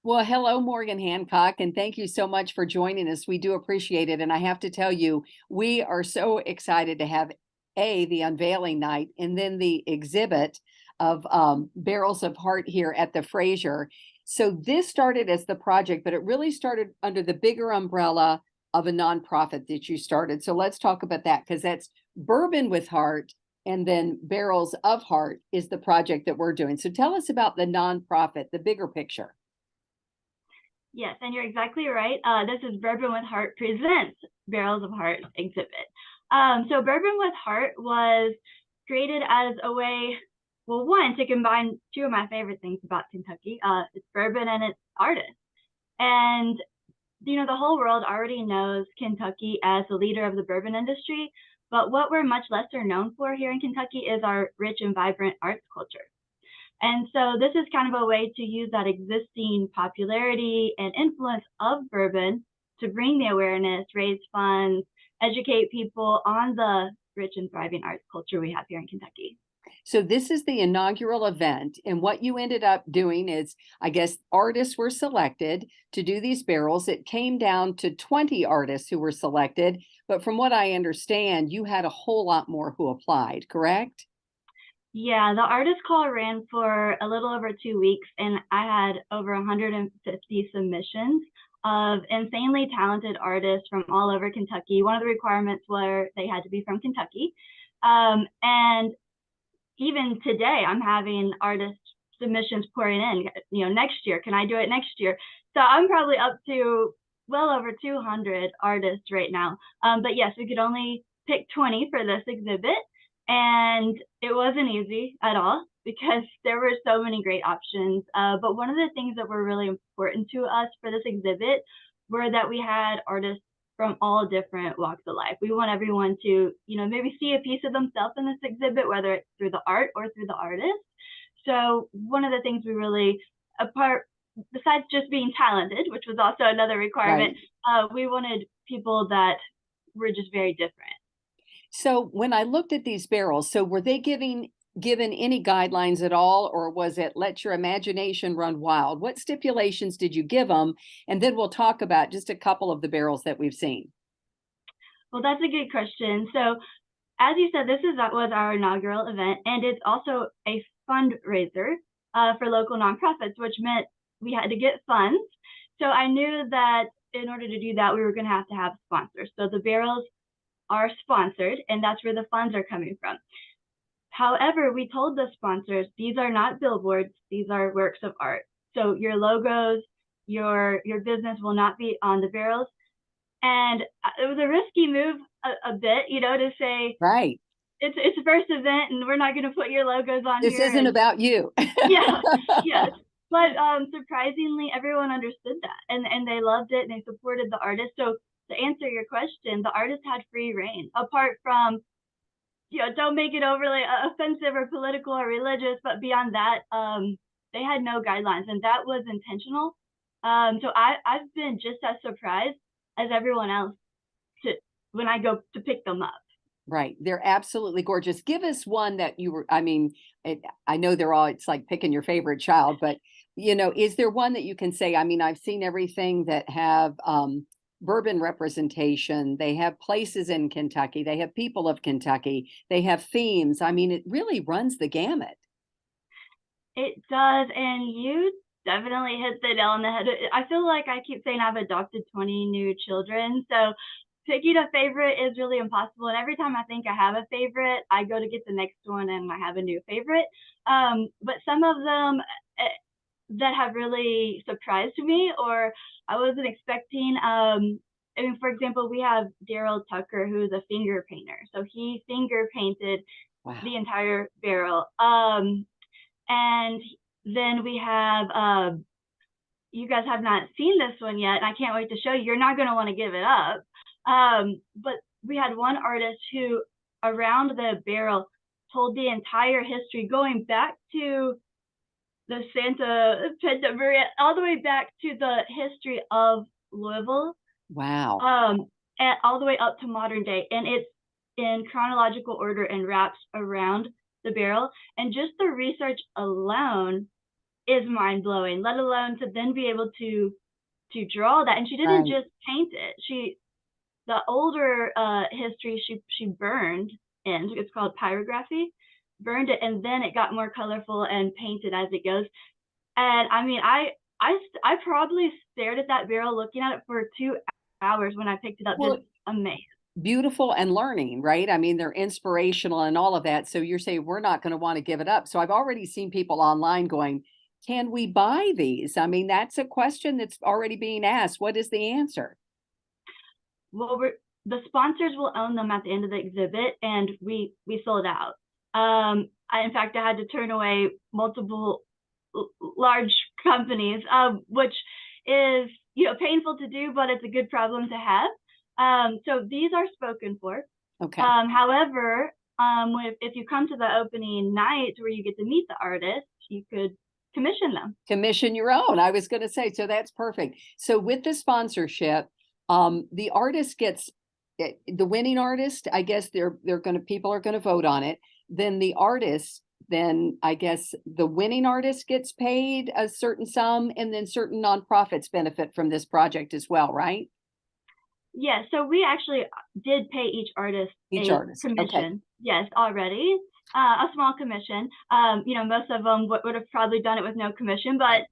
Well, hello, Morgan Hancock, and thank you so much for joining us. We do appreciate it. And I have to tell you, we are so excited to have the unveiling night and then the exhibit of Barrels of Heart here at the Frazier. So this started as the project, but it really started under the bigger umbrella of a nonprofit that you started. So let's talk about that because that's Bourbon with Heart. And then Barrels of Heart is the project that we're doing. So tell us about the nonprofit, the bigger picture. Yes, and you're exactly right. This is Bourbon with Heart presents Barrels of Heart exhibit. So Bourbon with Heart was created as a way, well, one, to combine two of my favorite things about Kentucky. It's bourbon and it's artists. And, the whole world already knows Kentucky as the leader of the bourbon industry. But what we're much lesser known for here in Kentucky is our rich and vibrant arts culture. And so this is kind of a way to use that existing popularity and influence of bourbon to bring the awareness, raise funds, educate people on the rich and thriving arts culture we have here in Kentucky. So this is the inaugural event, and what you ended up doing is, I guess, artists were selected to do these barrels. It came down to 20 artists who were selected, but from what I understand, you had a whole lot more who applied, correct? Yeah, the artist call ran for a little over 2 weeks, and I had over 150 submissions of insanely talented artists from all over Kentucky. One of the requirements were they had to be from Kentucky. And even today, I'm having artist submissions pouring in, next year. Can I do it next year? So I'm probably up to well over 200 artists right now. But yes, we could only pick 20 for this exhibit. And it wasn't easy at all because there were so many great options. But one of the things that were really important to us for this exhibit were that we had artists from all different walks of life. We want everyone to, maybe see a piece of themselves in this exhibit, whether it's through the art or through the artist. So one of the things we really, besides just being talented, which was also another requirement, we wanted people that were just very different. So when I looked at these barrels, so were they given any guidelines at all, or was it let your imagination run wild? What stipulations did you give them? And then we'll talk about just a couple of the barrels that we've seen. Well, that's a good question. So, as you said, was our inaugural event, and it's also a fundraiser for local nonprofits, which meant we had to get funds. So I knew that in order to do that, we were going to have sponsors. So the barrels are sponsored, and that's where the funds are coming from. However, we told the sponsors, these are not billboards, these are works of art. So your logos, your business will not be on the barrels. And it was a risky move a bit, to say, right, it's the first event and we're not going to put your logos on this here. isn't about you. Yeah, yes. But surprisingly, everyone understood that and they loved it and they supported the artist. So to answer your question, the artist had free reign, apart from, don't make it overly offensive or political or religious, but beyond that, they had no guidelines, and that was intentional. So I've been just as surprised as everyone else when I go to pick them up. Right. They're absolutely gorgeous. Give us one that you were, I know it's like picking your favorite child, but, is there one that you can say, I've seen everything that have bourbon representation. They have places in Kentucky. They have people of Kentucky. They have themes. It really runs the gamut. It does. And you definitely hit the nail on the head. I feel like I keep saying I've adopted 20 new children. So picking a favorite is really impossible. And every time I think I have a favorite, I go to get the next one and I have a new favorite. But some of them that have really surprised me or I wasn't expecting. For example, we have Daryl Tucker, who's a finger painter. So he finger painted the entire barrel. And then we have, you guys have not seen this one yet, and I can't wait to show you. You're not going to want to give it up. But we had one artist who, around the barrel, told the entire history, going back to the Santa Maria, all the way back to the history of Louisville. Wow. And all the way up to modern day. And it's in chronological order and wraps around the barrel. And just the research alone is mind blowing, let alone to then be able to draw that. And she didn't Right. just paint it. The older history she burned in. It's called pyrography. Burned it, and then it got more colorful and painted as it goes. And I mean, I probably stared at that barrel looking at it for 2 hours when I picked it up, just Well, amazed. beautiful and learning, right? I mean, they're inspirational and all of that. So you're saying we're not going to want to give it up. So I've already seen people online going, can we buy these? I mean, that's a question that's already being asked. What is the answer? Well, the sponsors will own them at the end of the exhibit, and we sold out. In fact, I had to turn away multiple large companies, which is painful to do, but it's a good problem to have. So these are spoken for. Okay. However, if you come to the opening night where you get to meet the artist, you could commission them. Commission your own. I was going to say, so that's perfect. So with the sponsorship, the artist gets the winning artist. I guess people are going to vote on it. Then the artist, then I guess the winning artist gets paid a certain sum, and then certain nonprofits benefit from this project as well, right? Yes, so we actually did pay each artist Each a artist. Okay. commission. Yes, already. A small commission. Most of them would have probably done it with no commission, but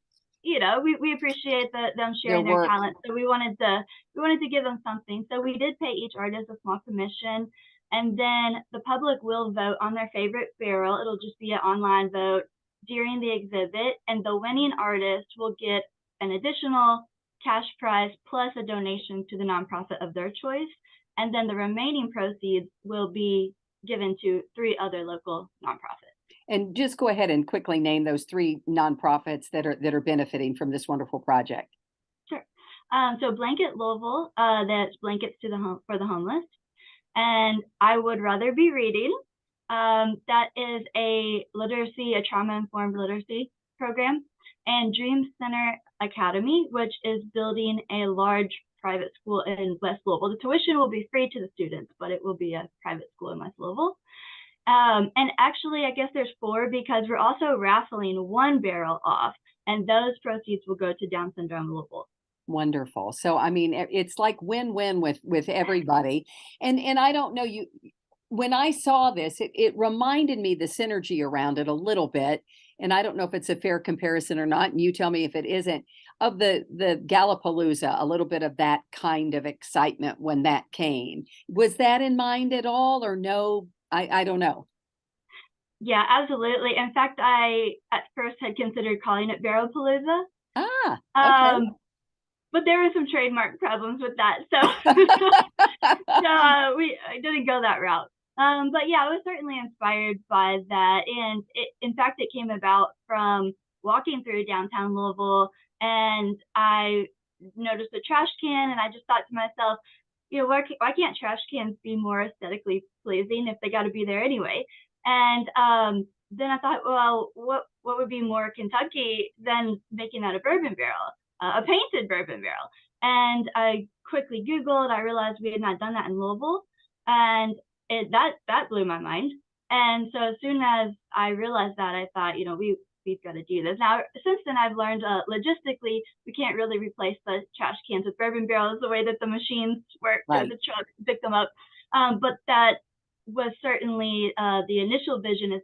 we appreciate them sharing their work. talent. So we wanted to give them something. So we did pay each artist a small commission, and then the public will vote on their favorite barrel. It'll just be an online vote during the exhibit, and the winning artist will get an additional cash prize plus a donation to the nonprofit of their choice. And then the remaining proceeds will be given to 3 other local nonprofits. And just go ahead and quickly name those 3 nonprofits that are benefiting from this wonderful project. Sure. So Blanket Louisville, that's blankets for the homeless. And I Would Rather Be Reading. That is a trauma-informed literacy program. And Dream Center Academy, which is building a large private school in West Louisville. The tuition will be free to the students, but it will be a private school in West Louisville. And actually, I guess there's 4 because we're also raffling 1 barrel off, and those proceeds will go to Down Syndrome Louisville. Wonderful. So I mean, it's like win-win with everybody. And I don't know, when I saw this, it reminded me the synergy around it a little bit. And I don't know if it's a fair comparison or not, and you tell me if it isn't, of the Gallapalooza, a little bit of that kind of excitement when that came. Was that in mind at all, or no? I don't know. Yeah, absolutely. In fact, I at first had considered calling it Barrelpalooza. Okay. But there were some trademark problems with that, so I didn't go that route. But yeah, I was certainly inspired by that, and in fact, it came about from walking through downtown Louisville, and I noticed a trash can, and I just thought to myself, why can't trash cans be more aesthetically pleasing if they got to be there anyway? And then I thought, well, what would be more Kentucky than making that a bourbon barrel, a painted bourbon barrel? And I quickly Googled. I realized we had not done that in Louisville, and that blew my mind. And so as soon as I realized that, I thought, we've got to do this. Now, since then, I've learned logistically, we can't really replace the trash cans with bourbon barrels the way that the machines work, Right. the truck pick them up. But that was certainly the initial vision,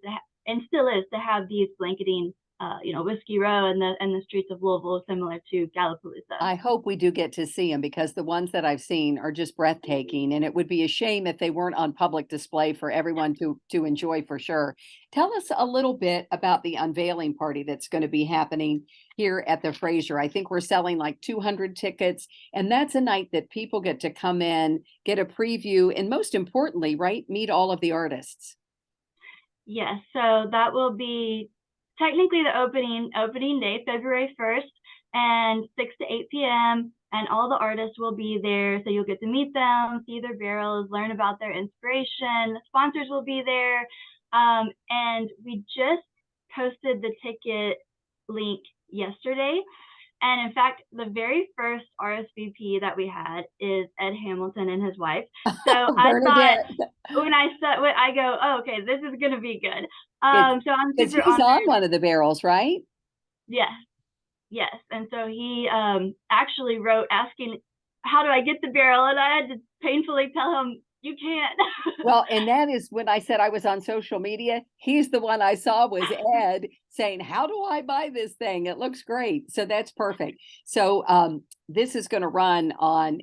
and still is, to have these blanketing Whiskey Row and the streets of Louisville, similar to Gallapalooza. I hope we do get to see them, because the ones that I've seen are just breathtaking, and it would be a shame if they weren't on public display for everyone to enjoy for sure. Tell us a little bit about the unveiling party that's going to be happening here at the Frazier. I think we're selling like 200 tickets, and that's a night that people get to come in, get a preview, and most importantly, right, meet all of the artists. Yes, so that will be technically the opening day, February 1st, and 6 to 8 p.m. And all the artists will be there, so you'll get to meet them, see their barrels, learn about their inspiration. Sponsors will be there, and we just posted the ticket link yesterday. And in fact, the very first RSVP that we had is Ed Hamilton and his wife. So I thought, when I go, oh, okay, this is going to be good. So I'm super he's honored. on one of the barrels, right? Yes, yes. And so he actually wrote asking, how do I get the barrel? And I had to painfully tell him, you can't. Well, and that is when I said I was on social media, he's the one I saw was Ed saying, "How do I buy this thing? It looks great." So that's perfect. So this is going to run on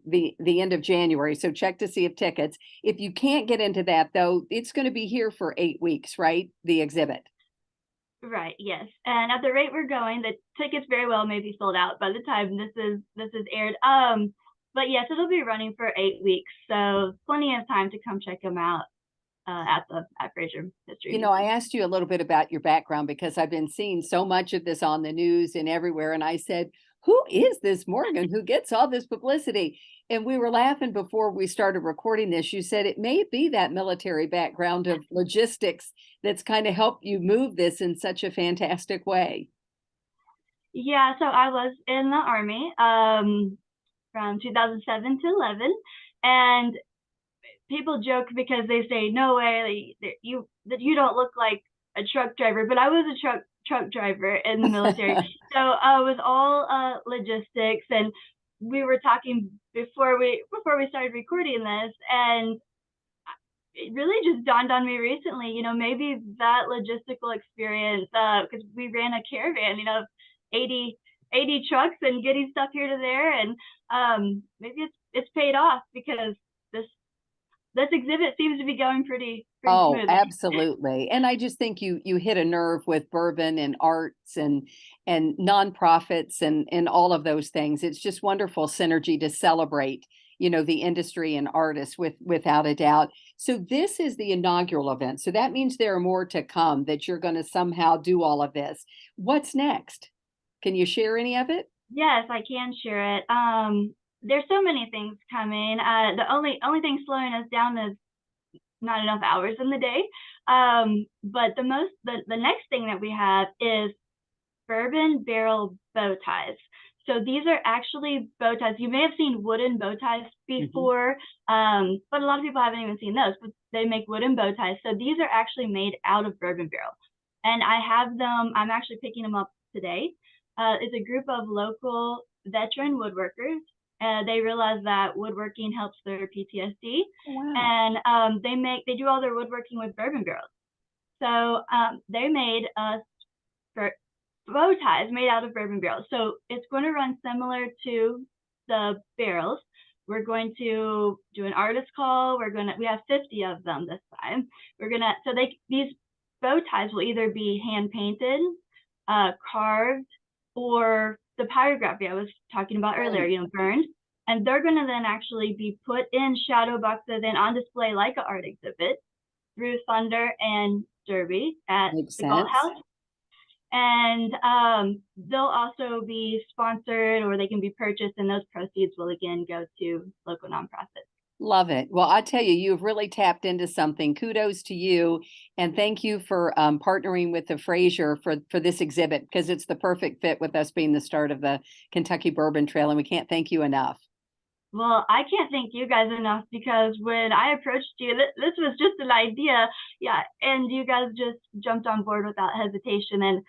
the end of January. So check to see if tickets. If you can't get into that though, it's going to be here for 8 weeks, right? The exhibit. Right, yes. And at the rate we're going, the tickets very well may be sold out by the time this is aired. But yes, it'll be running for 8 weeks, so plenty of time to come check them out at Frazier History You know, I Museum. asked you a little bit about your background because I've been seeing so much of this on the news and everywhere. And I said, "Who is this Morgan who gets all this publicity?" And we were laughing before we started recording this. You said it may be that military background of logistics that's kind of helped you move this in such a fantastic way. Yeah, so I was in the Army from 2007 to 11, and people joke because they say, "No way, that you don't look like a truck driver," but I was a truck driver in the military. So it was all logistics, and we were talking before we started recording this, and it really just dawned on me recently, maybe that logistical experience, because we ran a caravan, 80, 80 trucks and getting stuff here to there, and maybe it's paid off because this this exhibit seems to be going pretty Oh, smoothly. absolutely. And I just think you hit a nerve with bourbon and arts and nonprofits and all of those things. It's just wonderful synergy to celebrate, the industry and artists without a doubt. So this is the inaugural event. So that means there are more to come that you're going to somehow do all of this. What's next? Can you share any of it? Yes, I can share it. There's so many things coming. The only thing slowing us down is not enough hours in the day. But the next thing that we have is bourbon barrel bow ties. So these are actually bow ties. You may have seen wooden bow ties Mhm. before, but a lot of people haven't even seen those. But they make wooden bow ties. So these are actually made out of bourbon barrel, and I have them. I'm actually picking them up today. It's a group of local veteran woodworkers. They realize that woodworking helps their PTSD, Wow. and they do all their woodworking with bourbon barrels. So they made us for bow ties made out of bourbon barrels. So it's going to run similar to the barrels. We're going to do an artist call. We have 50 of them this time. These bow ties will either be hand painted, carved, or the pyrography I was talking about earlier, Right. burned. And they're going to then actually be put in shadow boxes and on display like an art exhibit through Thunder and Derby at Makes the Galt sense. House. And they'll also be sponsored or they can be purchased, and those proceeds will again go to local nonprofits. Love it. Well, I tell you, you've really tapped into something. Kudos to you, and thank you for partnering with the Frazier for this exhibit because it's the perfect fit with us being the start of the Kentucky Bourbon Trail, and we can't thank you enough. Well, I can't thank you guys enough because when I approached you, this was just an idea. Yeah, and you guys just jumped on board without hesitation. And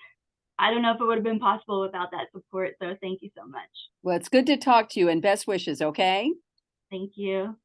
I don't know if it would have been possible without that support. So thank you so much. Well, it's good to talk to you, and best wishes. Okay. Thank you.